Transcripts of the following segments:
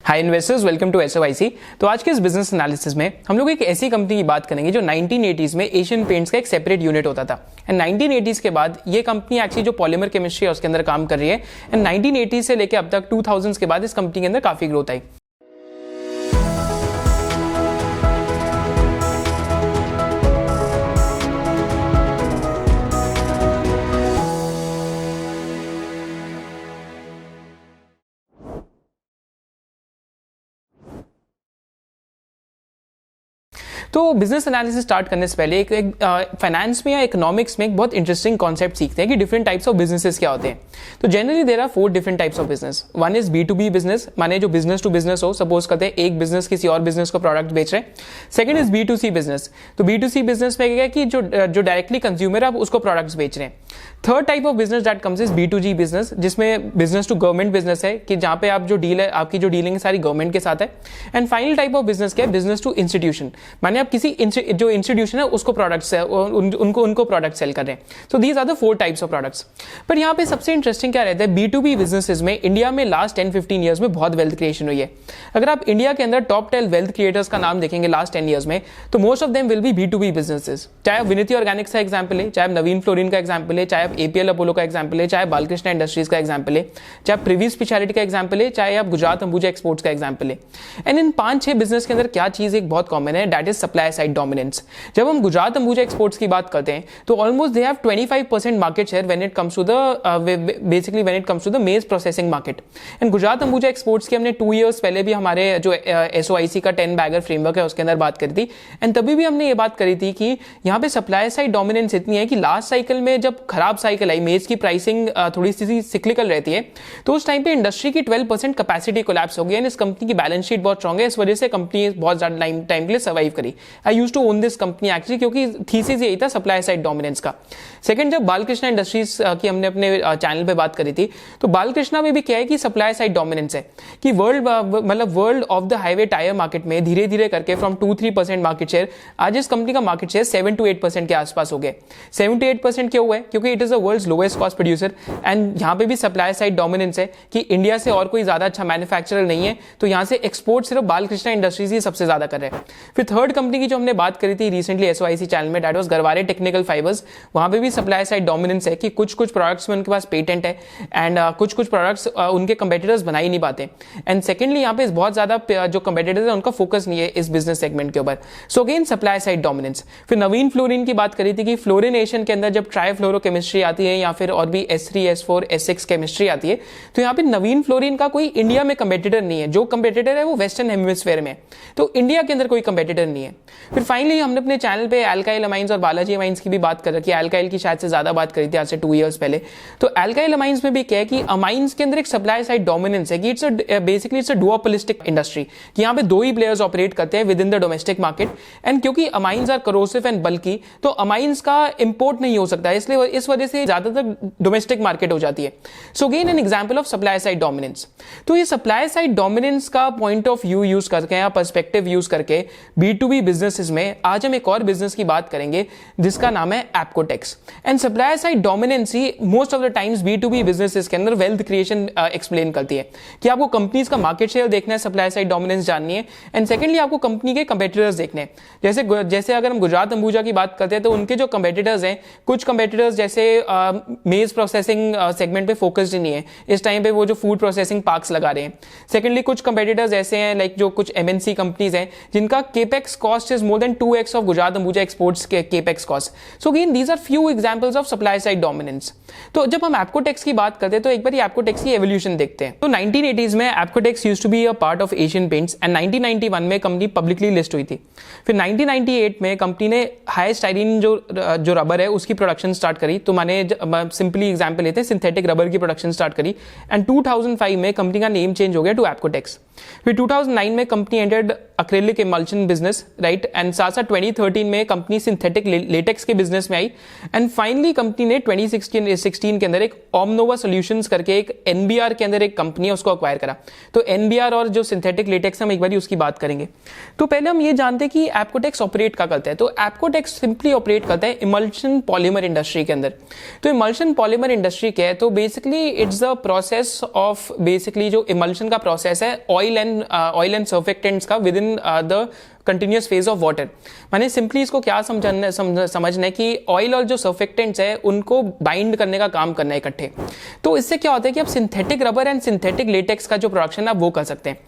Hi investors, welcome to SOIC. तो आज के इस बिजनेस एनालिसिस में हम लोग एक ऐसी कंपनी की बात करेंगे जो 1980s में एशियन पेंट्स का एक सेपरेट यूनिट होता था एंड 1980s के बाद ये कंपनी एक्चुअली जो पॉलीमर केमिस्ट्री है उसके अंदर काम कर रही है एंड 1980 से लेकर अब तक 2000s के बाद इस कंपनी के अंदर काफी ग्रोथ आई। तो बिजनेस एनालिसिस स्टार्ट करने से पहले एक फाइनेंस में या इकोनॉमिक्स में एक बहुत इंटरेस्टिंग कॉन्सेप्ट सीखते हैं कि डिफरेंट टाइप्स ऑफ बिजनेसेस क्या होते हैं। तो generally there are 4 different types of business. One is B2B business, माने जो बिजनेस टू बिजनेस हो। सपोज करते हैं एक बिजनेस किसी और बिजनेस को प्रोडक्ट बेच रहे हैं। Second is B2C business. तो B2C बिजनेस में क्या है कि जो डायरेक्टली कंज्यूमर है आप उसको प्रोडक्ट्स बेच रहे हैं। Third type of business that comes is B2G business, जिसमें बिजनेस टू गवर्नमेंट बिजनेस है कि जहां पे आप जो डील है आपकी जो डीलिंग है सारी गवर्नमेंट के साथ है। And final type of business क्या है, बिजनेस टू इंस्टीट्यूशन, माने आप किसी जो इंस्टीट्यूशन है उसको प्रोडक्ट्स उनको प्रोडक्ट सेल कर रहे हैं। So these are the 4 types of products. पर यहाँ पे सबसे इंटरेस्टिंग क्या रहता है, B2B बिजनेसेस में इंडिया में लास्ट 10-15 ईयर्स में बहुत वेल्थ क्रिएशन हुई है। अगर आप इंडिया के अंदर टॉप 10 वेल्थ क्रिएटर्स का नाम देखेंगे लास्ट 10 ईयर्स में, तो most of them will be B2B businesses. चाहे आप विनिति ऑर्गेनिक्स का एग्जाम्पल है, चाहे नवीन फ्लोरिन का एग्जाम्पल है, चाहे आप APL अपोलो का एग्जाम्पल है, चाहे बालकृष्ण इंडस्ट्रीज का एग्जाम्पल है, चाहे प्रिवी स्पेशलिटी का एग्जाम्पल है, चाहे आप गुजरात अंबुजा एक्सपोर्ट्स का एग्जाम्पल है। एंड इन 5-6 बिजनेस के अंदर क्या चीज एक बहुत कॉमन है, that is supply side dominance. जब हम गुजरात अंबुजा एक्सपोर्ट्स की बात करते हैं तो almost they have 25% market share when it comes to the maize processing market. And Gujarat Ambuja exports की हमने 2 इयर्स पहले भी हमारे जो एसओआईसी का 10 बैगर फ्रेमवर्क है उसके अंदर बात करी थी। एंड तभी भी हमने ये बात करी थी कि यहाँ पे सप्लाई साइड डोमिनेंस इतनी है कि लास्ट साइकिल में जब खराब साइकिल आई, मेज की प्राइसिंग थोड़ी सी सिक्लिकल रहती है, तो उस टाइम पे इंडस्ट्री की 12% कैपेसिटी कोलैप्स हो गई। एंड इस कंपनी की बैलेंस शीट बहुत स्ट्रांग है, इस वजह से कंपनी बहुत ज्यादा टाइम के लिए सर्वाइव करी। I used to own this company actually, क्योंकि थीसिस यही था सप्लाई साइड डोमिनेंस का। सेकंड, जब बालकृष्ण इंडस्ट्रीज की हमने अपने चैनल पे बात करी थी तो बालकृष्णा में भी क्या है कि सप्लाई साइड डोमिनेंस है कि world of the highway tyre market में धीरे धीरे करके फ्रॉम 2-3% मार्केट शेयर आज इस कंपनी का मार्केट शेयर 7-8% के आसपास हो गए। 7-8% क्यों हुआ है? क्योंकि it is the world's lowest cost producer and यहां पे भी सप्लाई साइड डोमिनेंस है कि इंडिया से और कोई ज्यादा अच्छा मैन्युफैक्चरर नहीं है, तो यहां से एक्सपोर्ट सिर्फ बालकृष्णा इंडस्ट्रीज ही सबसे ज्यादा कर रहे हैं। फिर थर्ड कंपनी की जो हमने बात करी थी रिसेंटली एसओआईसी चैनल में, that was Garware technical fibres. वहां पे भी सप्लाई साइड डोमिनेंस है कि कुछ प्रोडक्ट्स में उनके पास पेटेंट है एंड कुछ प्रोडक्ट्स उनके कंपेटिटर्स बना ही नहीं पाते। एंड सेकेंडली यहाँ पे बहुत ज्यादा जो कंपेटिटर्स है उनका फोकस नहीं है इस बिजनेस सेगमेंट के ऊपर। So again supply side dominance. फिर नवीन फ्लोरिन की बात करी थी कि फ्लोरिनेशन के अंदर जब ट्राईफ्लोरोकेमिस्ट्री आती है या फिर और भी S3, S4, S6 केमिस्ट्री आती है, तो यहाँ पे नवीन फ्लोरिन का कोई इंडिया में कंपेटिटर नहीं है। जो कंपेटिटर है वो वेस्टर्न हेमिस्फीयर में, तो इंडिया के अंदर कोई कंपेटिटर नहीं है। फिर फाइनली हमने अपने चैनल पे अल्काइल अमाइंस और बालाजी अमाइंस की भी बात कर रखी है। अल्काइल की शायद से ज्यादा बात करी थी आज से 2 इयर्स पहले। तो अल्काइल अमाइंस में भी क्या है कि अमाइंस के अंदर एक सप्लाई साइड डोमिनेंस है कि बेसिकली इट्स अ डुओपोलिस्टिक इंडस्ट्री कि यहाँ पे 2 ही प्लेयर्स ऑपरेट करते हैं with in the domestic market. And क्योंकि अमाइंस आर करोसिव एंड बल्की, तो अमाइंस का इंपोर्ट नहीं हो सकता है, इसलिए इस वजह से ज्यादातर डोमेस्टिक मार्केट हो जाती है। So again an example of supply side dominance. तो ये सप्लाई साइड डोमिनेंस का पॉइंट ऑफ व्यू यूज करके या पर्सपेक्टिव यूज करके B2B बिजनेसेस में आज हम एक और बिजनेस की बात करेंगे जिसका नाम है Apcotex. And supply side dominance he most of the times B2B businesses के अंदर वेल्थ क्रिएशन एक्सप्लेन करती है कि आपको कंपनीज का मार्केट शेयर देखना है, सप्लाई साइड डोमिनेंस जाननी है। एंड सेकेंडली आपको कंपनी के कंपेटिटर्स देखने हैं। जैसे अगर हम गुजरात अंबुजा की बात करते हैं तो उनके जो कंपेटिटर्स हैं, कुछ कंपेटिटर्स जैसे मेज प्रोसेसिंग सेगमेंट पे फोकस्ड नहीं है, इस टाइम पे वो जो फूड प्रोसेसिंग पार्क्स लगा रहे हैं। सेकेंडली कुछ कंपेटिटर्स ऐसे हैं लाइक जो कुछ MNC कंपनीज हैं जिनका capex cost is more than 2x of Gujarat Ambuja exports के capex cost. So again these are few examples of supply side dominance. तो जब हम एप्कोटेक्स की बात करते हैं तो एक बार एप्कोटेक्स की एवोल्यूशन देखते हैं। तो 1980s में Apcotex used to be a part of Asian Paints and 1991 में कंपनी पब्लिकली लिस्ट हुई थी। फिर 1998 में कंपनी ने हाई स्टाइरीन जो रबर है उसकी प्रोडक्शन स्टार्ट करी। तो माने सिंपली एग्जांपल लेते हैं, सिंथेटिक रबर की प्रोडक्शन स्टार्ट करी एंड 2005 में कंपनी का नेम चेंज हो गया टू एप्कोटेक्स। फिर 2009 में company entered acrylic emulsion business, right. And साथ साथ 2013 में कंपनी सिंथेटिक लेटेक्स के बिजनेस में आई। एंड फाइनली कंपनी ने 2016 के अंदर एक ओमनोवा सॉल्यूशंस करके एक NBR के अंदर एक कंपनी है उसको अक्वायर करा। तो NBR और जो सिंथेटिक लेटेक्स हम एक बार उसकी बात करेंगे। तो पहले हम ये जानते हैं कि एप्कोटेक्स ऑपरेट क्या करता है। तो एप्कोटेक्स सिंपली ऑपरेट करता है इमल्शन पॉलीमर इंडस्ट्री के अंदर। तो इमल्शन पॉलीमर इंडस्ट्री क्या है, तो basically it's the process of, basically जो इमल्शन का प्रोसेस है ऑयल ऑयल एंड सर्फेक्टेंट्स का with in the continuous phase of water. माने सिंपली इसको क्या समझना है कि ऑयल और जो सर्फेक्टेंट्स है उनको बाइंड करने का काम करना है इकट्ठे। तो इससे क्या होता है कि आप synthetic rubber and synthetic latex का जो प्रोडक्शन है आप वो कर सकते हैं।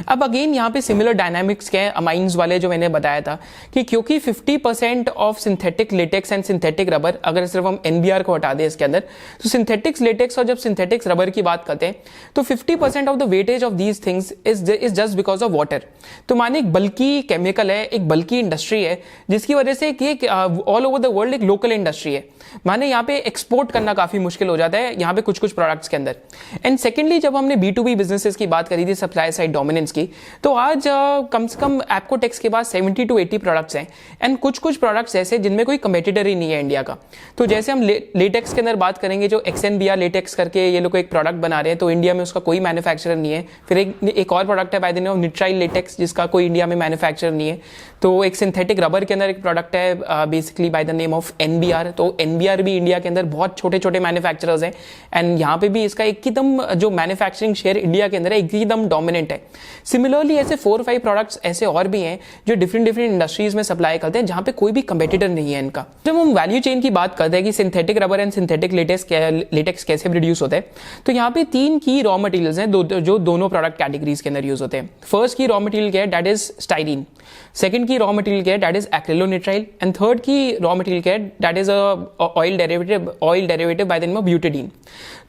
अब अगेन यहाँ पे सिमिलर डायनामिक्स के अमाइंस वाले जो मैंने बताया था कि क्योंकि 50% of synthetic latex and synthetic rubber, अगर सिर्फ हम NBR को हटा दें इसके अंदर, तो सिंथेटिक्स लेटेक्स और जब सिंथेटिक्स रबर की बात करते हैं तो 50% of the weightage of these things is just because of water. तो माने एक बल्कि केमिकल है, एक बल्कि इंडस्ट्री है जिसकी वजह से ऑल ओवर द वर्ल्ड एक लोकल इंडस्ट्री है। माने यहाँ पे एक्सपोर्ट करना काफी मुश्किल हो जाता है यहाँ पे कुछ कुछ प्रोडक्ट्स के अंदर। एंड सेकेंडली जब हमने B2B बिजनेसेस की बात करी थी सप्लाई साइड डोमिनेंस की, तो आज कम से कम एप्कोटेक्स के पास 70 to 80 प्रोडक्ट्स हैं एंड कुछ कुछ प्रोडक्ट्स ऐसे जिनमें कोई कंपेटिटर ही नहीं है इंडिया का। तो जैसे हम लेटेक्स के अंदर बात करेंगे, जो XNBR लेटेक्स करके ये लोग एक प्रोडक्ट बना रहे हैं, तो इंडिया में उसका कोई मैन्युफैक्चरर नहीं है। फिर एक और प्रोडक्ट है by the name of nitrile latex जिसका कोई इंडिया में मैन्युफैक्चरर नहीं है। तो एक सिंथेटिक रबर के अंदर एक प्रोडक्ट है basically bye the name of NBR। तो NBR भी इंडिया के अंदर बहुत छोटे छोटे मैन्युफैक्चरर्स हैं एंड यहाँ पे भी इसका एकदम जो मैन्युफैक्चरिंग शेयर इंडिया के अंदर है एकदम डोमिनेंट है। सिमिलरली ऐसे 4-5 प्रोडक्ट्स ऐसे और भी हैं जो डिफरेंट इंडस्ट्रीज में सप्लाई करते हैं जहाँ पे कोई भी कंपेटिटर नहीं है इनका। जब हम वैल्यू चेन की बात करते हैं कि synthetic rubber and synthetic latex कैसे प्रोड्यूस होते हैं, तो यहाँ पे 3 की रॉ मटेरियल्स हैं जो दोनों प्रोडक्ट कैटेगरीज के अंदर यूज होते हैं। फर्स्ट की रॉ मटेरियल क्या है, दैट इज स्टाइरीन। सेकंड की रॉ मटेरियल क्या है, that is acrylonitrile. And third की रॉ मटेरियल क्या है, that is oil derivative by the name of butadiene.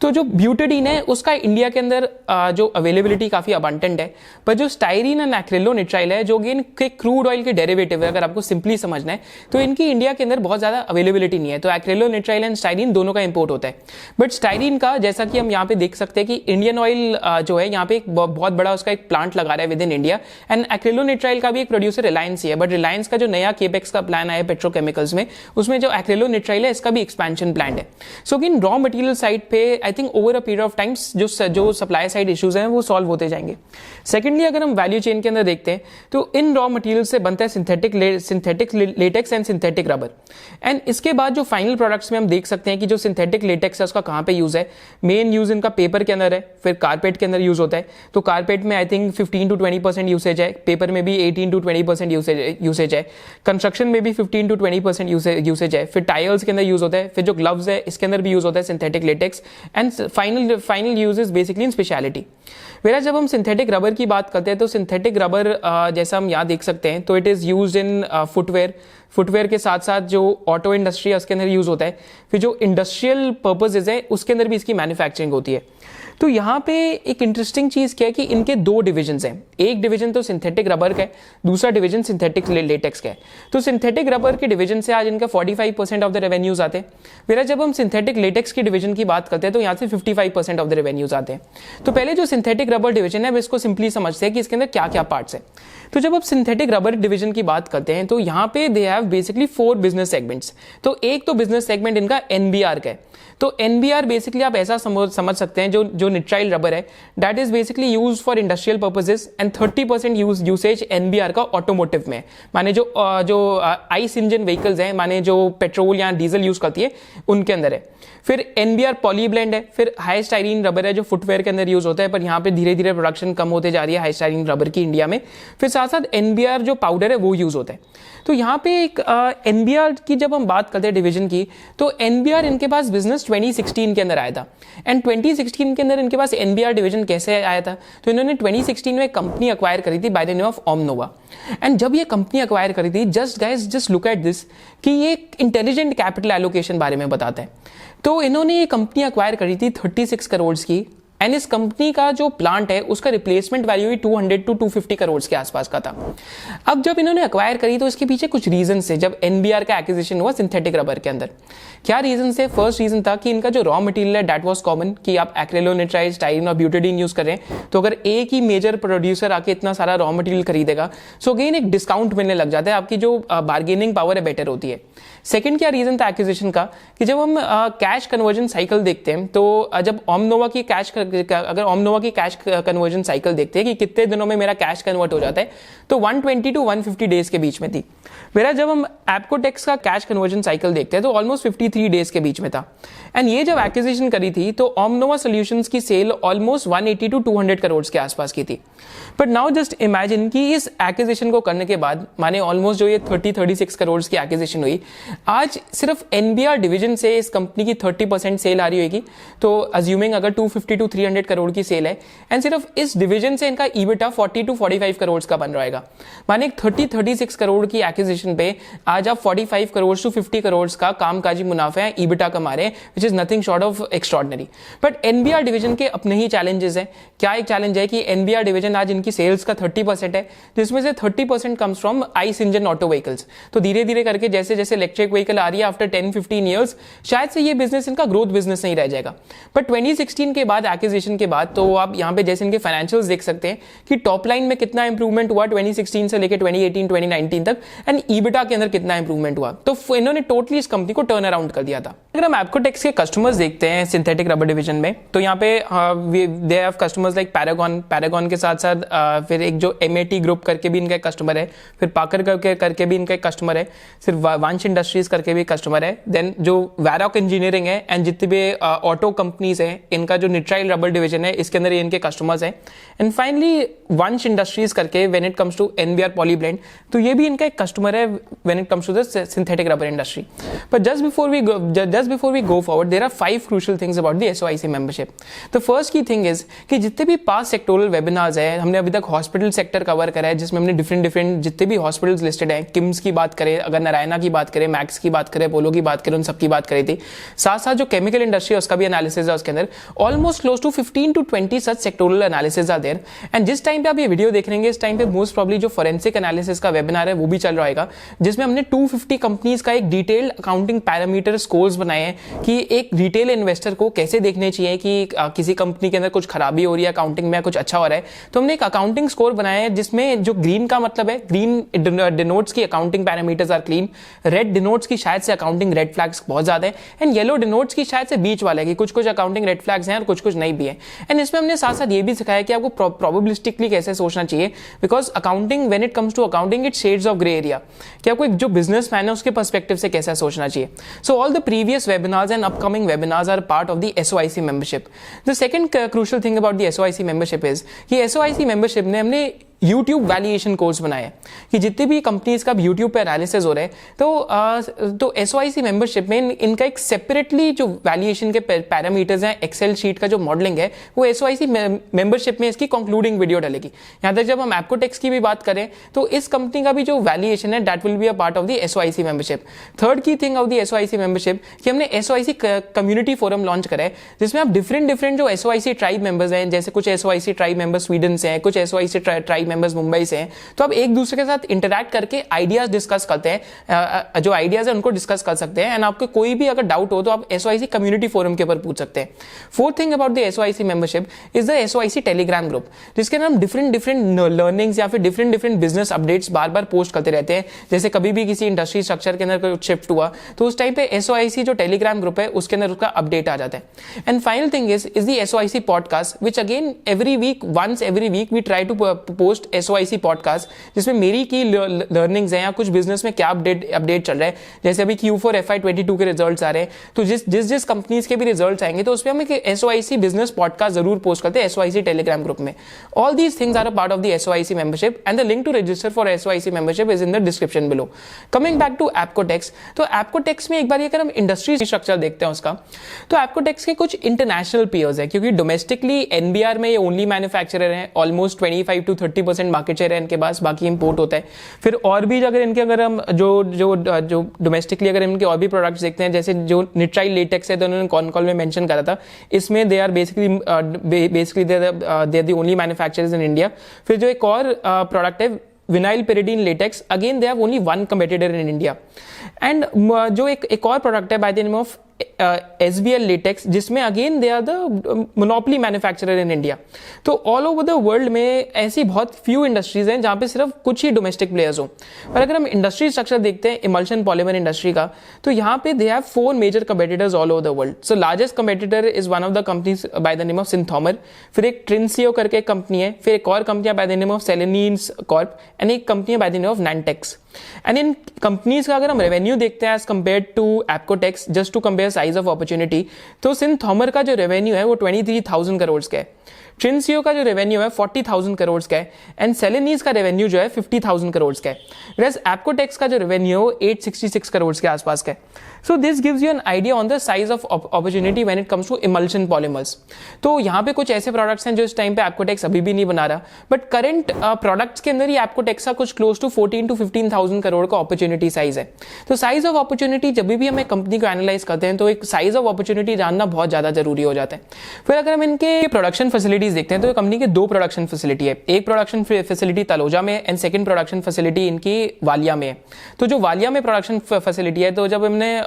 तो जो ब्यूटेडीन है उसका इंडिया के अंदर जो अवेलेबिलिटी काफी अबंडेंट है, पर जो स्टाइरीन एंड एक्रिलोनिट्राइल है जो कि क्रूड ऑयल के डेरिवेटिव है, अगर आपको सिंपली समझना है तो इनकी इंडिया के अंदर बहुत ज्यादा अवेलेबिलिटी नहीं है। तो एक्रिलोनिट्राइल एंड स्टाइरीन दोनों का इंपोर्ट होता है। बट स्टाइरीन का जैसा कि हम यहाँ पे देख सकते हैं कि इंडियन ऑयल जो है यहाँ पे एक बहुत बड़ा उसका एक प्लांट लगा रहा है with in India. And acrylonitrile का भी एक प्रोड्यूसर रिलायंस ही है, बट रिलायंस का जो नया केपेक्स का प्लान आया पेट्रोकेमिकल्स में, उसमें जो एक्रिलोनिट्राइल है इसका भी एक्सपेंशन प्लान है। सो इन रॉ मटेरियल साइड पे I think over a period of times जो सप्लाई साइड इश्यूज हैं वो सॉल्व होते जाएंगे। सेकेंडली अगर हम वैल्यू चेन के अंदर देखते हैं तो इन रॉ मटेरियल से बनता है synthetic latex and synthetic rubber. And इसके बाद जो फाइनल प्रोडक्ट्स में हम देख सकते हैं कि जो सिंथेटिक लेटेक्स है उसका कहाँ पे यूज है, मेन यूज इनका पेपर के अंदर है, फिर कारपेट के अंदर यूज होता है। तो कारपेट में आई थिंक 15 to 20% यूसेज है, पेपर में भी 18 to 20% यूसेज है, कंस्ट्रक्शन में भी 15 to 20% यूसेज है, फिर टायर्स के अंदर यूज होता है, फिर जो ग्लव्स है इसके अंदर भी यूज होता है synthetic latex. And final use is basically in speciality. Vera जब हम सिंथेटिक रबर की बात करते हैं तो सिंथेटिक रबर जैसा हम यहाँ देख सकते हैं तो it is used in footwear के साथ साथ जो ऑटो इंडस्ट्री है उसके अंदर यूज होता है। फिर जो इंडस्ट्रियल पर्पसेज है उसके अंदर भी इसकी मैन्युफैक्चरिंग होती है। तो यहाँ पे एक इंटरेस्टिंग चीज क्या है कि इनके 2 डिविजन हैं। एक डिवीजन तो सिंथेटिक रबर का है, दूसरा डिवीजन सिंथेटिक लेटेक्स का है। तो सिंथेटिक रबर के डिवीजन से आज इनका 45% ऑफ द रेवेन्यूज आते हैं। फिर जब हम सिंथेटिक लेटेक्स की डिवीजन की बात करते हैं तो यहाँ से 55% ऑफ द रेवेन्यूज आते हैं। तो पहले जो सिंथेटिक रबर डिवीजन है इसको सिंपली समझते हैं कि इसके अंदर क्या क्या पार्ट्स है। तो जब आप सिंथेटिक रबर डिवीजन की बात करते हैं तो यहाँ पे they have basically 4 business segments. तो एक तो बिजनेस सेगमेंट इनका NBR का है। तो NBR बेसिकली आप ऐसा समझ सकते हैं जो निट्राइल रबर है that is basically use for industrial purposes and 30% usage NBR का ऑटोमोटिव में, माने जो आइस इंजन व्हीकल्स हैं, माने जो पेट्रोल या डीजल यूज करती है उनके अंदर है। फिर NBR पॉलीब्लेंड है, फिर हाई स्टाइरीन रबर है जो फुटवेयर के अंदर यूज होता है, पर यहाँ पे धीरे धीरे प्रोडक्शन कम होते जा रही है हाई स्टाइरीन रबर की इंडिया में। फिर साथ साथ NBR जो पाउडर है वो यूज होता है। तो यहाँ पे एक NBR की जब हम बात करते हैं डिवीजन की, तो NBR इनके पास बिजनेस 2016 के अंदर आया था। एंड 2016 के अंदर इनके पास NBR डिवीजन कैसे आया था, तो इन्होंने 2016 में कंपनी एक्वायर करी थी by the name of Omnova. And जब ये कंपनी एक्वायर करी थी, जस्ट लुक एट दिस कि ये एक इंटेलिजेंट कैपिटल एलोकेशन बारे में बताता है। तो इन्होंने ये कंपनी एक्वायर करी थी 36 करोड़ की। एंड इस कंपनी का जो प्लांट है उसका replacement value he 200 to 250 crore के आसपास का था। अब जब इन्होंने एक्वायर करी तो इसके पीछे कुछ रीजन थे। जब NBR का एक्विजिशन हुआ सिंथेटिक रबर के अंदर, क्या रीजन थे? फर्स्ट रीजन था कि इनका जो रॉ मटेरियल है दैट वाज कॉमन, कि आप एक्रिलोनिट्राइल, स्टाइरीन और ब्यूटेडीन यूज कर रहे हैं, तो अगर एक ही मेजर प्रोड्यूसर आके इतना सारा रॉ मटेरियल खरीदेगा सो अगेन एक डिस्काउंट मिलने लग जाता है, आपकी जो बार्गेनिंग पावर है बेटर होती है। सेकंड क्या रीजन था एक्विजिशन का, कि जब हम कैश कन्वर्जन साइकिल देखते हैं तो जब ओमनोवा की कैश अगर ओमनोवा की कैश कन्वर्जन साइकिल देखते हैं कि कितने दिनों में मेरा कैश कन्वर्ट हो जाता है, तो 120 टू 150 डेज के बीच में थी। मेरा जब हम एप्कोटेक्स का कैश कन्वर्जन साइकिल देखते हैं तो ऑलमोस्ट 53 डेज के बीच में था। एंड ये जब एक्विजिशन करी थी तो ओमनोवा सॉल्यूशंस की सेल ऑलमोस्ट 180 टू 200 करोड़ के आसपास की थी। बट नाउ जस्ट इमेजिन कि इस एक्विजिशन को करने के बाद माने ऑलमोस्ट जो ये 36 करोड़ की एक्विजिशन हुई, आज सिर्फ एनबीआर डिवीजन से इस कंपनी की 30% सेल आ रही होगी। तो अज्यूमिंग अगर 250 टू 300 करोड़ की सेल है एंड सिर्फ इस डिवीजन से इनका ईबिटा 40 टू 45 करोड़ का बन रहेगा। माने 36 करोड़ की एक्विजिशन पे आज आप 45 करोड़ टू 50 करोड़ का कामकाजी मुनाफा है ईबिटा कमा रहे हैं, which is nothing short of extraordinary. But NBR division के अपने ही चैलेंजेस है। क्या एक चैलेंज है कि एनबीआर डिवीजन आज इनकी सेल्स का 30% है, जिसमें से 30% comes from ice engine auto vehicles. तो धीरे धीरे करके जैसे जैसे इलेक्ट्रिक व्हीकल आ रही है आफ्टर 10-15 ईयर्स, शायद से ये बिजनेस इनका ग्रोथ बिजनेस नहीं रह जाएगा। बट 2016 के बाद एक्विजिशन के बाद तो आप यहाँ पे जैसे इनके फाइनेंशियल्स देख सकते हैं कि टॉप लाइन में कितना इंप्रूवमेंट हुआ 2016 से लेकर 2018-2019 तक, एंड ईबिटा के अंदर कितना इंप्रूवमेंट हुआ। तो इन्होंने टोटली इस कंपनी को टर्न अराउंड कर दिया था। अगर हम एप्कोटेक्स के कस्टमर्स देखते हैं सिंथेटिक रबर डिवीजन में, तो यहाँ पे they have customers like Paragon के साथ साथ फिर एक जो एमएटी ग्रुप करके भी इनका एक कस्टमर है, फिर पाकर करके भी इनका एक कस्टमर है, सिर्फ वंश इंडस्ट्रीज करके भी कस्टमर है, देन जो वैरॉक इंजीनियरिंग है एंड जितने भी ऑटो कंपनीज है, इनका जो निट्राइल रबर डिवीजन है इसके अंदर ये इनके कस्टमर्स हैं। एंड फाइनली वंश इंडस्ट्रीज करके when it comes to NBR polyblend, तो ये भी इनका एक कस्टमर है when it comes to the synthetic rubber industry. But just before we go forward, there are 5 crucial things about the SOIC membership. The first की thing is कि जितने भी पास्ट सेक्टोरल वेबिनार्स है, हमने अभी तक हॉस्पिटल सेक्टर कवर करा है, जिसमें हमने डिफरेंट जितने भी हॉस्पिटल्स लिस्टेड हैं, किम्स की बात करें, अगर नारायणा की बात करें, मैक्स की बात करें, पोलो की बात करें, उन सबकी बात करी थी। साथ साथ जो केमिकल इंडस्ट्री है उसका भी एनालिसिस है उसके अंदर, almost close to 15 to 20 such sectoral analysis are there. And जिस टाइम पे आप ये वीडियो देख रहे हैं, इस टाइम पे मोस्ट प्रॉब्ली जो फोरेंसिक एनालिसिस का वेबिनार है वो भी चल रहा है, जिसमें हमने 250 कंपनीज का एक डिटेल्ड अकाउंटिंग पैरामीटर स्कोर्स बनाए हैं कि एक रिटेल इन्वेस्टर को कैसे देखने चाहिए कि किसी कंपनी के अंदर कुछ खराबी हो रही है, अकाउंटिंग में कुछ अच्छा हो रहा है। तो हमने एक अकाउंटिंग स्कोर बनाया है जिसमें जो ग्रीन का मतलब है, ग्रीन डिनोट्स की accounting parameters are clean, red denotes की शायद से अकाउंटिंग रेड फ्लैग्स बहुत ज्यादा है, एंड येलो डिनोट्स की शायद से बीच वाला है कि कुछ कुछ अकाउंटिंग रेड फ्लैग्स हैं और कुछ कुछ नहीं भी है। एंड इसमें हमने साथ साथ ये भी सिखाया कि आपको प्रोबेबिलिस्टिकली कैसे सोचना चाहिए, because accounting when it comes to accounting it shades of grey area, कि आपको एक जो बिजनेसमैन है उसके पर्सपेक्टिव से कैसा सोचना चाहिए। So all the previous webinars and upcoming webinars are part of the SOIC membership. The second crucial thing about the SOIC membership is कि एसओआईसी मेंबरशिप ने हमने YouTube वैल्यूएशन कोर्स बनाया कि जितने भी कंपनीज का YouTube पे एनालिसिस हो रहा है, तो एसओआईसी मेंबरशिप में इनका एक सेपरेटली जो वैल्यूएशन के पैरामीटर्स हैं, एक्सेल शीट का जो मॉडलिंग है, वो एसओआईसी मेंबरशिप में इसकी कंक्लूडिंग वीडियो डलेगी। यहाँ तक जब हम एप्कोटेक्स की भी बात करें तो इस कंपनी का भी जो वैल्यूएशन है that will be a part of the SOIC membership. Third की thing of the SOIC membership कि हमने एसओआईसी कम्युनिटी फोरम लॉन्च करा है, जिसमें आप डिफरेंट जो एसओआईसी ट्राइब मेंबर्स हैं, जैसे कुछ एसओआईसी ट्राइब मेंबर्स स्वीडन से हैं, कुछ एसओआईसी ट्राइब मेंबर्स मुंबई से हैं, तो आप एक दूसरे के साथ इंटरैक्ट करके आइडियाज डिस्कस करते हैं, जो आइडियाज है उनको डिस्कस कर सकते हैं, एंड आपको कोई भी अगर डाउट हो तो आप एसओआईसी कम्युनिटी फोरम के ऊपर पूछ सकते हैं। Fourth thing about the SOIC membership is the SOIC Telegram group, जिसके अंदर हम डिफरेंट लर्निंग्स या फिर डिफरेंट बिजनेस अपडेट्स बार बार पोस्ट करते रहते हैं। जैसे कभी भी किसी इंडस्ट्री स्ट्रक्चर के अंदर कोई शिफ्ट हुआ तो उस टाइम पे एसओआईसी जो टेलीग्राम ग्रुप है उसके अंदर उसका अपडेट आ जाता है। And final thing is the SOIC podcast, which again once every week we try to post SOIC podcast, जिसमें मेरी की लर्निंग्स हैं या कुछ बिजनेस में क्या अपडेट चल रहा है। जैसे अभी Q4 FY22 के रिजल्ट्स आ रहे हैं, तो जिस कंपनीज के भी रिजल्ट्स आएंगे तो उसमें हम एक एसओआईसी बिजनेस पॉडकास्ट जरूर पोस्ट करते हैं एसओआईसी टेलीग्राम ग्रुप में। All these things are a part of the SOIC membership and the link to register for SOIC membership is in the description below. Coming back to Apcotex, तो एप्कोटेक्स में एक बार अगर हम industry structure देखते हैं उसका, तो एप्कोटेक्स के कुछ इंटरनेशनल पीयर्स है, क्योंकि डोमेस्टिकली एनबीआर में ये ओनली मैन्युफैक्चरर है, ऑलमोस्ट 25 to 30% मार्केट शेयर है इनके पास, बाकी इंपोर्ट होता है। फिर और भी अगर हम जो डोमेस्टिकली अगर इनके और भी प्रोडक्ट्स देखते हैं, जैसे जो निट्राइल लेटेक्स है, तो उन्होंने कॉन कॉल में मेंशन करा था, इसमें they are basically they are the only manufacturers in India. फिर जो एक और प्रोडक्ट है vinyl pyridine latex, again they have only one competitor in India. And जो एक और प्रोडक्ट है by the name of SBL Latex, जिसमें again they are the monopoly manufacturer in India. तो ऑल ओवर द वर्ल्ड में ऐसी बहुत few industries हैं जहां पे सिर्फ कुछ ही डोमेस्टिक प्लेयर्स हो। पर अगर हम इंडस्ट्री स्ट्रक्चर देखते हैं इमल्शन पॉलीमर इंडस्ट्री का, तो यहाँ पे they have 4 major competitors all over the world. So largest competitor is one of the companies by the name of Synthomer, फिर एक ट्रिंसियो करके कंपनी है, फिर एक और company by the name of Celanese corp, and एक company by the name of Nantex. And इन companies का अगर हम रेवेन्यू देखते हैं as compare to Apcotex, just to compare size of opportunity, तो सिंथॉमर का जो रेवेन्यू है वो 23,000 करोड़ का है, ट्रिंसियो का जो रेवेन्यू है 40,000 करोड़ का है, एंड सेलेनीज का रेवेन्यू जो है 50,000 करोड़ का है, वेयरएज एप्कोटेक्स का जो रेवेन्यू 866 करोड़ के आसपास का है। So this gives you an idea on the size of opportunity when it comes to emulsion polymers. तो यहाँ पे कुछ ऐसे प्रोडक्ट्स हैं जो इस टाइम पे एप्कोटेक्स अभी भी नहीं बना रहा, बट करंट प्रोडक्ट्स के अंदर ही एप्कोटेक्स का कुछ क्लोज टू 14 to 15,000 करोड़ का अपॉर्चुनिटी साइज है। तो साइज ऑफ अपॉर्चुनिटी जब भी हम एक कंपनी को एनालाइज करते हैं तो एक साइज ऑफ अपॉर्चुनिटी जानना बहुत ज्यादा जरूरी हो जाता है। फिर अगर हम इनके प्रोडक्शन फैसिलिटीज देखते हैं तो कंपनी के 2 प्रोडक्शन फैसिलिटी है, एक प्रोडक्शन फैसिलिटी तलोजा में एंड सेकंड प्रोडक्शन फैसिलिटी इनकी वालिया में है। तो जो वालिया में प्रोडक्शन फैसिलिटी है, तो जब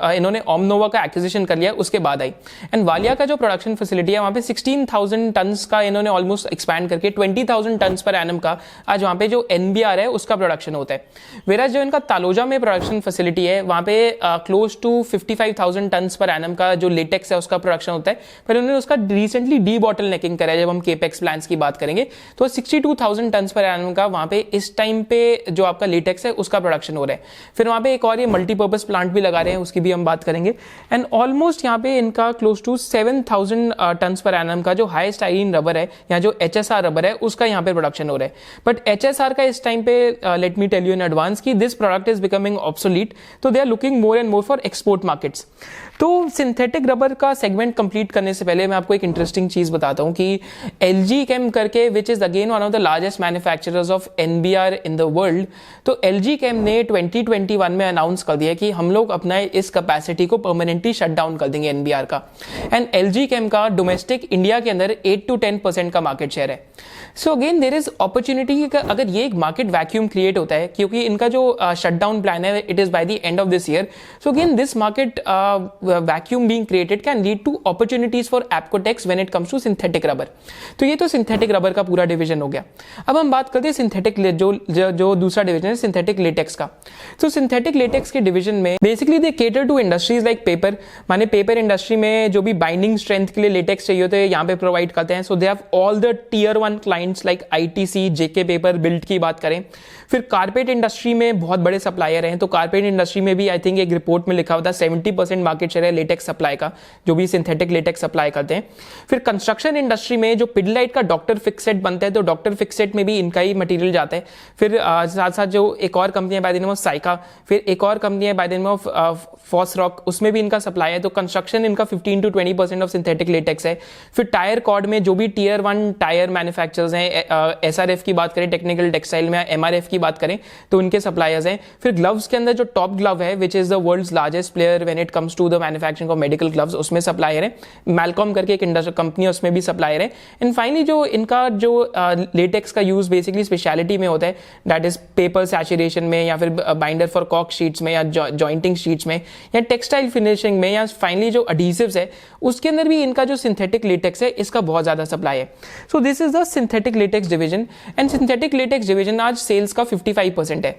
इन्होंने ओमनोवा का एक्विजिशन कर लिया उसके बाद आई, एंड वालिया का जो प्रोडक्शन फैसिलिटी है वहां पे 16,000 टन्स का इन्होंने ऑलमोस्ट एक्सपैंड करके 20,000 टन्स पर एनम का आज वहां पे जो NBR है उसका प्रोडक्शन होता है। वेराज जो इनका तालोजा में प्रोडक्शन फैसिलिटी है वहां पे close to 55,000 tons per annum का जो लेटेक्स है उसका प्रोडक्शन होता है, पर उन्होंने उसका रिसेंटली डी बॉटल नेकिंग करा है। जब हम केपेक्स प्लान्स की बात करेंगे तो 62,000 टन्स पर एनम का वहां पे इस टाइम पे जो आपका लेटेक्स है उसका प्रोडक्शन हो रहा है। फिर वहां पे एक और ये मल्टीपर्पज प्लांट भी लगा रहे हैं, उसकी भी हम बात करेंगे। एंड ऑलमोस्ट यहाँ पे इनका close to 7,000 tons per annum का जो हाई स्टाइलिन रबर है या जो HSR रबर है उसका यहाँ पे प्रोडक्शन हो रहा है। बट HSR का इस टाइम पे let me tell you in advance की this product is becoming obsolete, तो they are looking more and more for export markets. तो सिंथेटिक रबर का सेगमेंट कंप्लीट करने से पहले मैं आपको एक इंटरेस्टिंग चीज बताता हूं कि LG Chem करके which is again one of the largest manufacturers of NBR in the world, तो LG Chem ने 2021 में अनाउंस कर दिया कि हम लोग अपना इस कैपेसिटी को परमानेंटली शट डाउन कर देंगे NBR का। एंड LG Chem का डोमेस्टिक इंडिया के अंदर 8 to 10% का मार्केट शेयर है। So again there is opportunity कि अगर ये एक मार्केट वैक्यूम क्रिएट होता है, क्योंकि इनका जो शटडाउन प्लान है it is by the end of this year, so again this market vacuum being created can lead to opportunities for Apcotex when it comes to synthetic rubber. तो ये तो synthetic rubber का पूरा डिवीजन हो गया। अब हम बात करते हैं सिंथेटिक जो दूसरा डिवीजन है सिंथेटिक लेटेक्स का। तो सिंथेटिक लेटेक्स के डिवीजन में basically they cater to industries like paper, माने पेपर इंडस्ट्री में जो भी बाइंडिंग स्ट्रेंथ के लिए लेटेक्स चाहिए होते हैं यहाँ पे प्रोवाइड करते हैं। So they have all the tier 1 clients like ITC, JK paper, build की बात करें। फिर कारपेट इंडस्ट्री में बहुत बड़े सप्लायर हैं, तो कारपेट इंडस्ट्री में भी आई थिंक एक रिपोर्ट में लिखा होता है 70% मार्केट शेयर है लेटेक्स सप्लाई का, जो भी सिंथेटिक लेटेक्स सप्लाई करते हैं। फिर कंस्ट्रक्शन इंडस्ट्री में जो पिडलाइट का डॉक्टर फिक्सेट बनता है, तो डॉक्टर फिक्सेट में भी इनका ही मटेरियल जाता है। फिर साथ साथ जो एक और कंपनी है by the name of Saika, फिर एक और कंपनी है बाय द नेम ऑफ फॉसरॉक, उसमें भी इनका सप्लाई है। तो कंस्ट्रक्शन इनका 15 to 20% ऑफ सिंथेटिक लेटेक्स है। फिर टायर कॉर्ड में जो भी टियर 1 टायर मैन्युफैक्चरर्स हैं, SRF की बात करें, टेक्निकल टेक्सटाइल में MRF की बात करें तो उनके सप्लायर्स हैं। फिर ग्लव्स के अंदर जो टॉप ग्लव है which is the world's largest player when it comes to the manufacturing of medical gloves, उसमें सप्लायर है। मैलकॉम करके एक इंडस्ट्री कंपनी है, उसमें भी सप्लायर है। एंड फाइनली जो इनका जो लेटेक्स का यूज बेसिकली स्पेशलिटी में होता है, दैट इज पेपर सैचुरेशन में या फिर बाइंडर फॉर कॉक शीट्स में या जॉइंटिंग शीट्स में या टेक्सटाइल फिनिशिंग में या फाइनली जो एडहेसिव्स है उसके अंदर भी इनका जो सिंथेटिक लेटेक्स है इसका बहुत ज्यादा सप्लाई है। So this is the synthetic latex division. And synthetic latex division आज सेल्स का 55% है।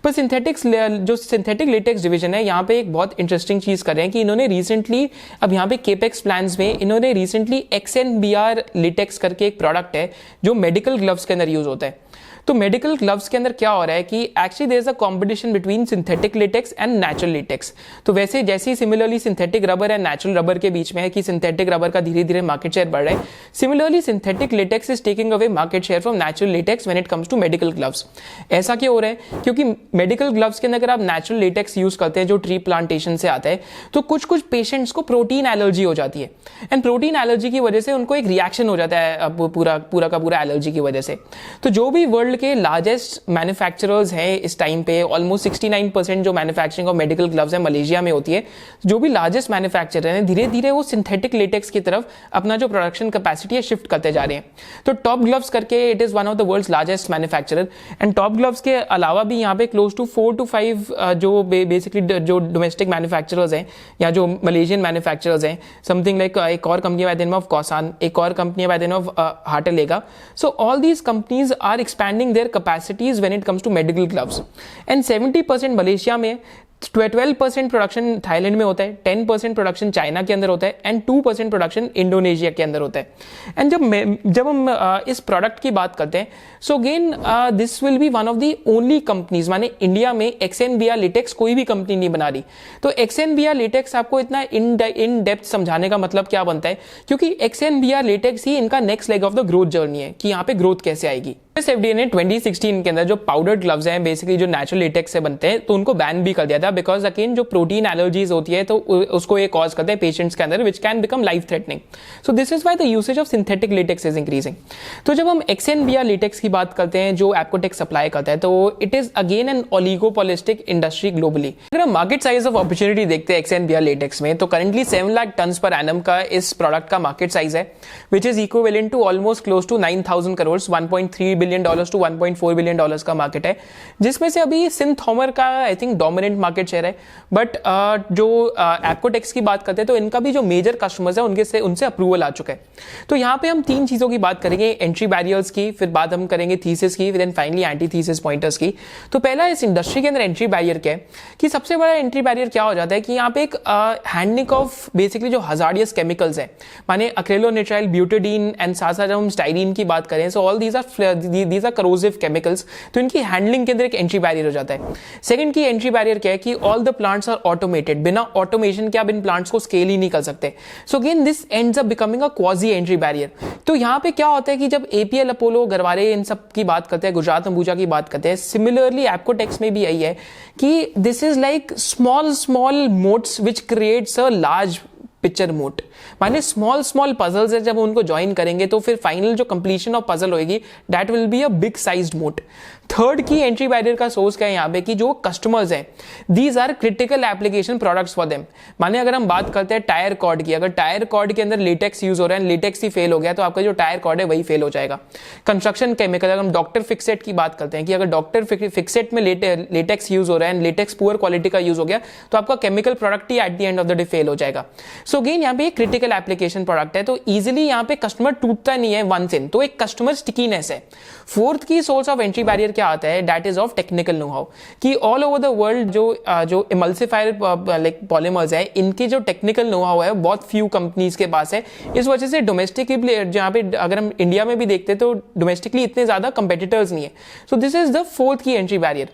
पर जो सिंथेटिक लेटेक्स डिवीजन है यहाँ पे एक बहुत इंटरेस्टिंग चीज कर रहे हैं कि इन्होंने रिसेंटली अब यहाँ पे केपेक्स प्लान्स में इन्होंने रिसेंटली XNBR लेटेक्स करके एक प्रोडक्ट है जो मेडिकल ग्लव्स के अंदर यूज होता है। तो मेडिकल ग्लव्स के अंदर क्या हो रहा है कि actually there is a competition between synthetic latex and natural latex. तो वैसे जैसे ही similarly synthetic rubber and natural rubber के बीच में है कि सिंथेटिक रबर का धीरे धीरे मार्केट शेयर बढ़ रहा है, similarly synthetic latex is taking away market share from natural latex when it comes to medical gloves. ऐसा क्यों हो रहा है? क्योंकि मेडिकल ग्लव्स के अंदर अगर आप नेचुरल लेटेक्स यूज करते हैं जो ट्री प्लांटेशन से आता है, तो कुछ कुछ पेशेंट्स को प्रोटीन एलर्जी हो जाती है। एंड प्रोटीन एलर्जी की वजह से उनको एक रिएक्शन हो जाता है पूरा का पूरा एलर्जी की वजह से। तो जो भी वर्ल्ड वर्ल्ड के लार्जेस्ट मैन्युफैक्चरर्स हैं इस टाइम पे। ऑलमोस्ट 69% जो मैन्युफैक्चरिंग ऑफ मेडिकल ग्लव्स है मलेशिया में होती है। जो भी लार्जेस्ट मैन्युफैक्चरर हैं धीरे धीरे वो सिंथेटिक लेटेक्स की तरफ अपना जो प्रोडक्शन कैपेसिटी है शिफ्ट करते जा रहे हैं। तो टॉप ग्लव्स करके it is one of the world's largest manufacturer. And Top Gloves के अलावा भी यहाँ पे क्लोज टू 4 to 5 जो बेसिकली जो डोमेस्टिक मैन्युफैक्चरर्स हैं या जो मलेशियन मैन्युफैक्चरर्स हैं, समथिंग लाइक एक और company by the name of Kossan, एक और company by the name of Hartalega. So all these companies are expanding their capacities when it comes to medical gloves. And 70% Malaysia में, 12% production Thailand में होता है, 10% production China के अंदर होता है एंड 2% प्रोडक्शन इंडोनेशिया के अंदर होता है। एंड जब हम इस प्रोडक्ट की बात करते हैं, सो again this will be one of the only companies, माने इंडिया में एक्सएनबीआर लेटेक्स कोई भी कंपनी नहीं बना रही। तो एक्सएनबीआर लेटेक्स आपको इतना इन डेप्थ समझाने का मतलब क्या बनता है, क्योंकि एक्सएनबीआर लेटेक्स ही इनका next leg of the growth journey है कि यहाँ पे ग्रोथ कैसे आएगी। एफडीए ने 2016 के अंदर जो पाउडर्ड ग्लव्स हैं बेसिकली जो नेचुरल लेटेक्स से बनते हैं तो उनको बैन भी कर दिया था, बिकॉज अगेन जो प्रोटीन एलर्जीज होती है तो उसको ये कॉज करते हैं पेशेंट्स के अंदर, which can become life threatening. So this is why the usage of synthetic latex is increasing. तो जब हम एक्सएनबीआर लेटेक्स की बात करते हैं जो एप्कोटेक सप्लाई करता है, तो it is again an oligopolistic industry globally. अगर हम मार्केट साइज ऑफ अपॉर्चुनिटी देखते हैं एक्सएनबीआर लेटेक्स में, तो currently 7 lakh ton per annum का इस प्रोडक्ट का मार्केट साइज है, which is equivalent to almost close to 9,000 crore, $1.3 billion to $1.4 billion का मार्केट है, जिसमें से अभी सिंथॉमर का I think dominant market share है। बट जो एप्कोटेक्स की बात करते हैं तो इनका भी जो मेजर कस्टमर्स है उनसे अप्रूवल आ चुका है। तो यहाँ पे हम 3 चीजों की बात करेंगे, एंट्री बैरियर्स की, फिर बात हम करेंगे थीसिस की, then finally antithesis pointers की। तो पहला इस इंडस्ट्री के अंदर एंट्री बैरियर क्या है, कि सबसे बड़ा एंट्री बैरियर क्या हो जाता है कि यहाँ पे एक हैंडलिंग ऑफ बेसिकली जो हजार्डियस केमिकल्स है, माने अक्रेलोनिट्राइल, ब्यूटाडीन एंड साथ साथ जब हम स्टाइरीन की बात करें, so all these are corrosive chemicals, तो इनकी हैंडलिंग के अंदर एक एंट्री बैरियर हो जाता है। सेकंड की एंट्री बैरियर क्या है कि all the plants are automated, बिना ऑटोमेशन के आप इन प्लांट्स को स्केल ही नहीं कर सकते। सो again this ends up becoming a quasi entry barrier. तो यहाँ पे क्या होता है कि जब एपीएल, अपोलो, गरवारे इन सब की बात करते हैं, गुजरात अंबुजा की बात करते हैं, सिमिलरली एप्कोटेक्स में भी यही है कि this is like small moats which creates a large picture moat, माने स्मॉल पजल्स है, जब उनको ज्वाइन करेंगे तो फिर फाइनल जो कंप्लीशन ऑफ पजल होगी that will be a big sized moat. Third की एंट्री बैरियर का सोर्स क्या है यहाँ पे कि जो कस्टमर्स हैं these are critical application products for them. माने अगर हम बात करते हैं टायर कॉर्ड की, अगर टायर कॉर्ड के अंदर लेटेक्स यूज हो रहा है, लेटेक्स ही फेल हो गया तो आपका जो टायर कॉर्ड है वही फेल हो जाएगा। कंस्ट्रक्शन केमिकल, अगर हम डॉक्टर फिक्सेट की बात करते हैं कि अगर डॉक्टर फिक्सेट में लेटेक्स यूज हो रहा है, लेटेक्स पुअर क्वालिटी का यूज हो गया तो आपका chemical product he at the end of the day fail हो जाएगा। सो अगेन यहाँ पे क्रिटिकल एप्लीकेशन प्रोडक्ट है, तो इजिली यहाँ पे कस्टमर टूटता नहीं है वंस इन, तो एक कस्टमर स्टिकीनेस है। फोर्थ की सोर्स ऑफ एंट्री बैरियर क्या आता है, that is of technical know how, कि ऑल ओवर द वर्ल्ड जो इमल्सिफायर लाइक पॉलीमर्स है, इनकी जो टेक्निकल नो हाउ है बहुत फ्यू कंपनीज के पास है। इस वजह से डोमेस्टिकली जहाँ पे अगर हम इंडिया में भी देखते हैं तो डोमेस्टिकली इतने ज्यादा कंपेटिटर्स नहीं है। So this is the fourth की एंट्री बैरियर।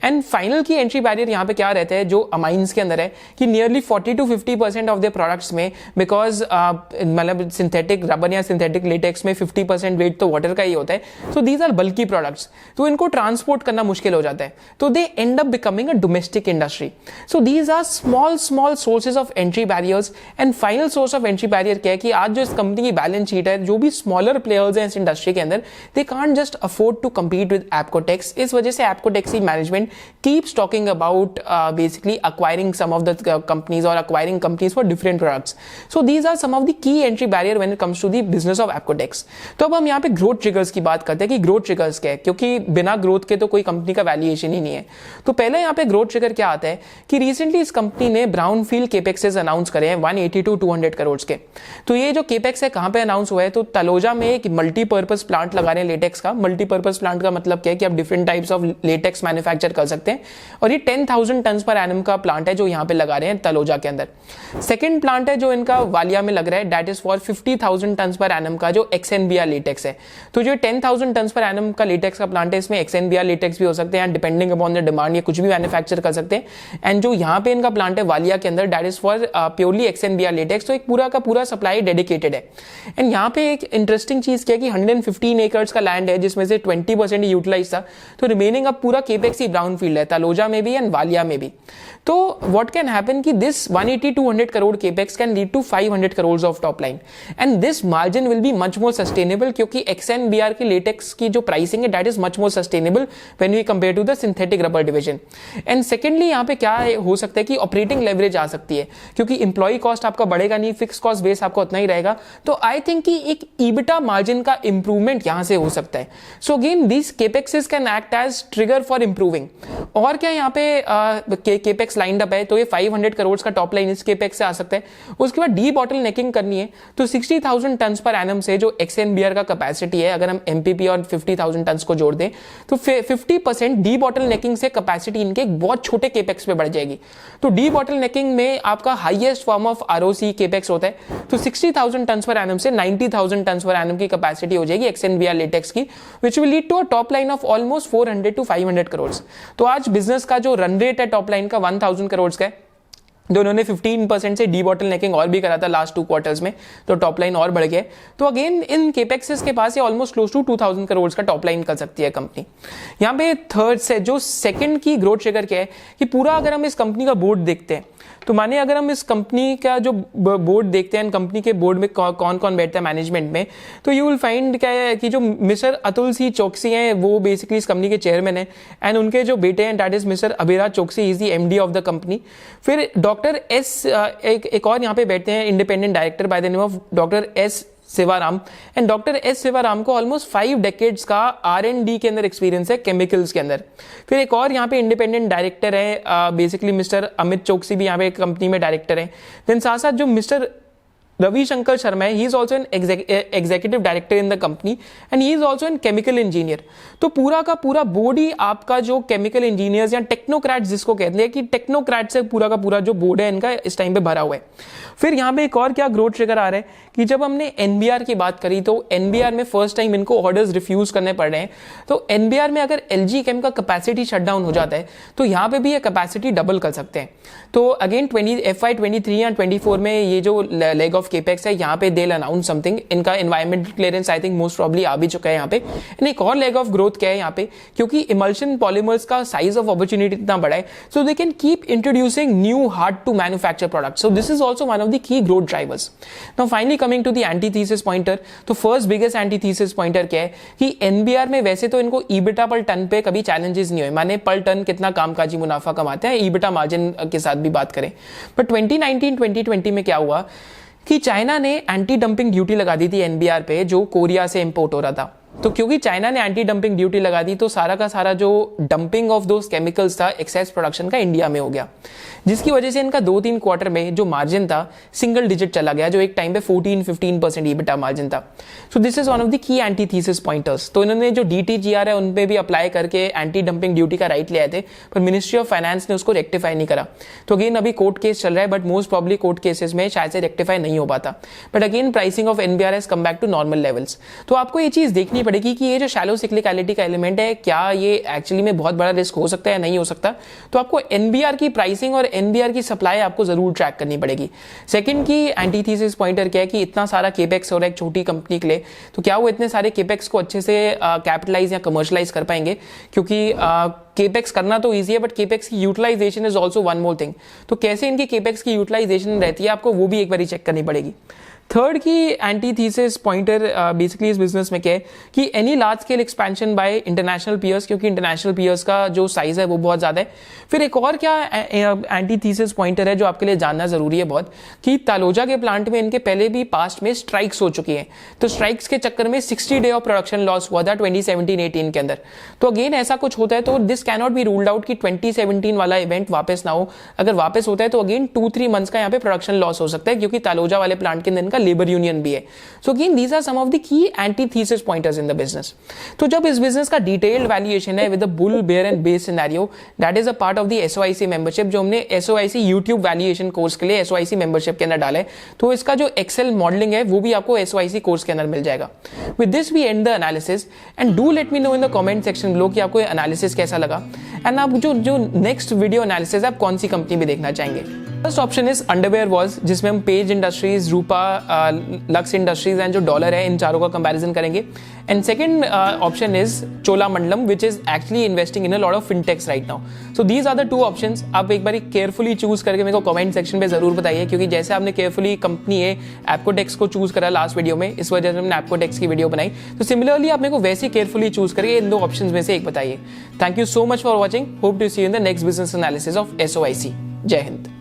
एंड फाइनल की एंट्री बैरियर यहाँ पे क्या रहता है, जो अमाइंस के अंदर है कि nearly 40 to 50% of the products में, बिकॉज मतलब सिंथेटिक रबर या सिंथेटिक लेटेक्स में 50% वेट तो वाटर का ही होता है, so these are bulky products, तो इनको ट्रांसपोर्ट करना मुश्किल हो जाता है, तो they end up becoming a domestic industry. So these are small sources of entry barriers. And final source of entry barrier क्या है कि आज जो इस कंपनी की बैलेंस शीट है, जो भी स्मॉलर प्लेयर्स हैं इस इंडस्ट्री के अंदर, they can't just afford to compete with Apcotex. इस वजह से एप्कोटेक्स की management keeps talking about basically acquiring some of the companies or acquiring companies for different products. So these are some of the key entry barrier when it comes to the business of Apcotex. तो अब हम यहाँ पे growth triggers की बात करते हैं कि ग्रोथ ट्रिगर्स क्या है, क्योंकि बिना ग्रोथ के तो कोई कंपनी का वैल्यूएशन ही नहीं है। तो पहले यहाँ पे ग्रोथ ट्रिगर क्या आता है कि रिसेंटली इस कंपनी ने ब्राउनफील्ड केपेक्सेस अनाउंस करे हैं 180 to 200 करोड़ के। तो ये जो केपेक्स है कहाँ पे अनाउंस हुआ है, तो तलोजा में एक मल्टीपर्पज प्लांट लगा रहे हैं लेटेक्स का। मल्टीपर्पज प्लांट का मतलब क्या है कि आप different types of latex manufacture कर सकते हैं, और ये 10,000 टन पर एनम का प्लांट है जो यहाँ पे लगा रहे हैं तलोजा के अंदर। सेकंड प्लांट है जो इनका वालिया में लग रहा है, that is for 50,000 ton per annum का जो एक्सएनबीआर लेटेक्स है। तो जो 10,000 टन पर एनम का लेटेक्स का प्लांट है, इसमें XNBR लेटेक्स भी हो सकते हैं, डिपेंडिंग अपॉन द डिमांड ये कुछ भी मैन्युफैक्चर कर सकते हैं। एंड जो यहाँ पे इनका प्लांट है वालिया के अंदर, that is for purely XNBR latex, तो एक पूरा का पूरा सप्लाई डेडिकेटेड है। एंड यहाँ पे एक इंटरेस्टिंग चीज क्या है कि 115 एकर्स का लैंड है जिसमें से 20% यूटिलाइज था, तो रिमेनिंग अब पूरा केपेक्स ही ब्राउन फील्ड है, तलोजा में भी एंड वालिया में भी। तो व्हाट कैन हैपन कि this 180-200 crore capex can lead to 500 crore of top line, and this margin will be much more sustainable, क्योंकि XNBR की लेटेक्स की जो प्राइसिंग है that is much more sustainable when we compare to the synthetic rubber division. And secondly यहाँ पे क्या हो सकता है कि ऑपरेटिंग लेवरेज आ सकती है, क्योंकि इंप्लॉय कॉस्ट आपका बढ़ेगा नहीं, फिक्स कॉस्ट बेस आपका उतना ही रहेगा। तो आई थिंक कि एक ईबिटा मार्जिन का इंप्रूवमेंट यहां से हो सकता है। So again this capexes can act as trigger for improving. और क्या यहाँ पे केपेक्स लाइंड अप है, तो ये 500 करोड़ का टॉप लाइन इस केपेक्स से आ सकता है। उसके बाद डी बॉटल नेकिंग करनी है, तो 60,000 टन पर एनम से जो XNBR का कैपेसिटी है, अगर हम MPP और 50,000 टन को जोड़ दें तो 50% डी बॉटल नेकिंग से कैपेसिटी इनके एक बहुत छोटे केपेक्स पे बढ़ जाएगी। तो डी बॉटल नेकिंग में आपका highest form of ROC capex होता है, तो 60,000 टन पर एनम से 90,000 टन पर एनम की कैपेसिटी हो जाएगी XNBR लेटेक्स की, which will lead to a top line of almost 400 to 500 crore. तो आज बिजनेस का जो रन रेट है टॉप लाइन का 1000 करोड़ का है, जो उन्होंने 15% से डी बॉटल नेकिंग और भी करा था लास्ट 2 क्वार्टर्स में, तो टॉप लाइन और बढ़ गया। तो अगेन इन केपेक्सेस के पास ये ऑलमोस्ट क्लोज टू 2000 करोड़ का टॉप लाइन कर सकती है कंपनी। यहाँ पे थर्ड से जो सेकंड की ग्रोथ ट्रिगर क्या है कि पूरा अगर हम इस कंपनी का बोर्ड देखते हैं, तो माने अगर हम इस कंपनी का जो बोर्ड देखते हैं, कंपनी के बोर्ड में कौन कौन बैठता है मैनेजमेंट में, तो यू विल फाइंड क्या है कि जो मिस्टर अतुल सी चौकसी हैं वो बेसिकली इस कंपनी के चेयरमैन हैं, एंड उनके जो बेटे हैं दैट इज मिस्टर अभिराज चौकसी, is the MD of the company. फिर डॉक्टर एस एक और यहाँ पे बैठते हैं independent director by the name of doctor S Shivaram, and doctor S Shivaram को ऑलमोस्ट 5 डेकेड्स का R&D के अंदर एक्सपीरियंस है केमिकल्स के अंदर। फिर एक और यहाँ पे इंडिपेंडेंट डायरेक्टर है बेसिकली मिस्टर अमित चौकसी, भी यहाँ पे कंपनी में डायरेक्टर है। देन साथ साथ जो मिस्टर रविशंकर शर्मा है, he is also an executive director in the company, and he is also an chemical engineer. तो पूरा का पूरा बोर्ड ही आपका जो केमिकल इंजीनियर्स या टेक्नोक्रेट्स जिसको कहते हैं कि टेक्नोक्रेट से पूरा का पूरा जो बोर्ड है इनका इस टाइम पे भरा हुआ है। फिर यहाँ पे एक और क्या ग्रोथ ट्रिगर आ रहा है कि जब हमने NBR की बात करी, तो NBR में फर्स्ट टाइम इनको ऑर्डर्स रिफ्यूज करने पड़ रहे हैं। तो NBR में अगर LG Chem का कैपेसिटी शट डाउन हो जाता है, तो यहाँ पे भी ये कैपेसिटी डबल कर सकते हैं। तो अगेन FY 23 या 24 में ये जो लेग ऑफ केपेक्स है, यहाँ पे देल अनाउंस समथिंग, इनका environmental clearance I think most probably आ भी चुका है यहाँ पे। एंड एक और लेग ऑफ ग्रोथ क्या है यहाँ पे, क्योंकि इमल्शन पॉलीमर्स का साइज ऑफ अपॉर्चुनिटी इतना बड़ा है, so they can keep introducing new hard to manufacture products. So this is also one of the key growth drivers. Now finally coming to the antithesis pointer, तो first biggest antithesis pointer क्या है कि NBR में वैसे तो इनको EBITDA पर ton पे कभी चैलेंजेस नहीं हुए, माने पर टन कितना कामकाजी मुनाफा कमाते हैं ईबिटा मार्जिन के साथ भी बात करें। पर 2019-2020 में क्या हुआ कि चाइना ने एंटी डंपिंग ड्यूटी लगा दी थी NBR पे जो कोरिया से इंपोर्ट हो रहा था। तो क्योंकि चाइना ने एंटी डंपिंग ड्यूटी लगा दी, तो सारा का सारा जो डंपिंग ऑफ दोस केमिकल्स था एक्सेस प्रोडक्शन का इंडिया में हो गया, जिसकी वजह से इनका 2-3 क्वार्टर में जो मार्जिन था सिंगल डिजिट चला गया, जो एक टाइम पे 14-15% ईबिटा मार्जिन था। सो this is one of the key antithesis pointers. तो इन्होंने जो DTGR है उन पे भी अप्लाई करके एंटी डंपिंग ड्यूटी का राइट ले आए थे, पर मिनिस्ट्री ऑफ फाइनेंस ने उसको रेक्टिफाई नहीं करा। तो अगेन अभी कोर्ट केस चल रहा है, but most probably court cases में शायद से रेक्टिफाई नहीं हो पाता। But again pricing of NBR has come back to normal levels. तो आपको ये चीज देखनी पड़ेगी कि ये जो शैलो सिक्लिकलिटी का एलिमेंट है, क्या ये एक्चुअली में बहुत बड़ा रिस्क हो सकता है, नहीं हो सकता। तो आपको NBR की प्राइसिंग और NBR की सप्लाई आपको जरूर ट्रैक करनी पड़ेगी। सेकंड की एंटीथीसिस पॉइंटर क्या है कि इतना सारा केपेक्स हो रहा है एक छोटी कंपनी के लिए, तो क्या वो इतने सारे केपेक्स को अच्छे से कैपिटलाइज या कमर्शलाइज कर पाएंगे, क्योंकि केपेक्स करना तो ईजी है, बट केपेक्स की utilisation is also one more thing. तो कैसे इनकी केपेक्स की यूटिलाइजेशन रहती है, आपको वो भी एक बार चेक करनी पड़ेगी। थर्ड की एंटीथीसिस पॉइंटर बेसिकली इस बिजनेस में क्या है कि any large scale expansion by international peers, क्योंकि इंटरनेशनल पीयर्स का जो साइज है वो बहुत ज्यादा है। फिर एक और क्या एंटीथीसिस पॉइंटर है जो आपके लिए जानना जरूरी है बहुत, कि तालोजा के प्लांट में इनके पहले भी पास्ट में स्ट्राइक्स हो चुकी हैं। तो स्ट्राइक्स के चक्कर में 60 डे ऑफ प्रोडक्शन लॉस हुआ था 2017-18 के अंदर। तो अगेन ऐसा कुछ होता है तो this can not be ruled out कि 2017 वाला इवेंट वापस ना हो। अगर वापस होता है तो अगेन 2-3 मंथ्स का यहाँ पे प्रोडक्शन लॉस हो सकता है, क्योंकि तालोजा वाले प्लांट के अंदर इनका का लेबर यूनियन भी है. So again these are some of the key antithesis pointers in the business. तो जब इस बिजनेस का डिटेल्ड वैल्यूएशन है with the bull bear and base scenario, that is a part of the SOIC membership जो हमने SOIC YouTube valuation course के लिए SOIC membership के अंदर डाला है. तो इसका जो एक्सेल मॉडलिंग है वो भी आपको एसओआईसी कोर्स के अंदर मिल जाएगा. With this we end the analysis and do let me know in the comment section below कि आपको एनालिसिस कैसा लगा एंड आप जो नेक्स्ट वीडियो एनालिसिस आप कौन सी कंपनी में देखना चाहेंगे. First option is underwear wars, जिसमें हम Page Industries, Rupa, Lux Industries and जो डॉलर है इन चारों का कंपैरिजन करेंगे. And second option is Cholamandalam which is actually investing in a lot of fintechs right now. So these are the two options. आप एक बार केयरफुली चूज करके मेरे को कमेंट सेक्शन पे जरूर बताइए, क्योंकि जैसे आपने केयरफुली कंपनी है एप्कोटेक्स को चूज करा लास्ट वीडियो में, इस वजह से हमने एप्कोटेक्स की वीडियो बनाई. तो सिमिलरली आप मेरे को वैसे केयरफुली चूज करके इन दो ऑप्शंस में से एक बताइए. Thank you so much for watching. Hope to see you in the next business analysis of SOIC. Jai Hind.